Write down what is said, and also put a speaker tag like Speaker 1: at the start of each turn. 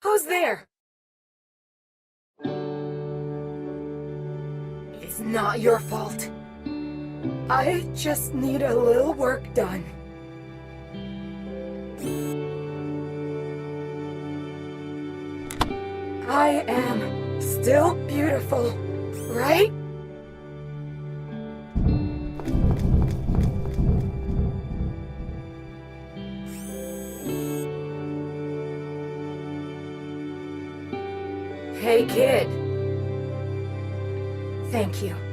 Speaker 1: Who's there? It's not your fault. I just need a little work done. I am still beautiful, right? Hey, kid. Thank you.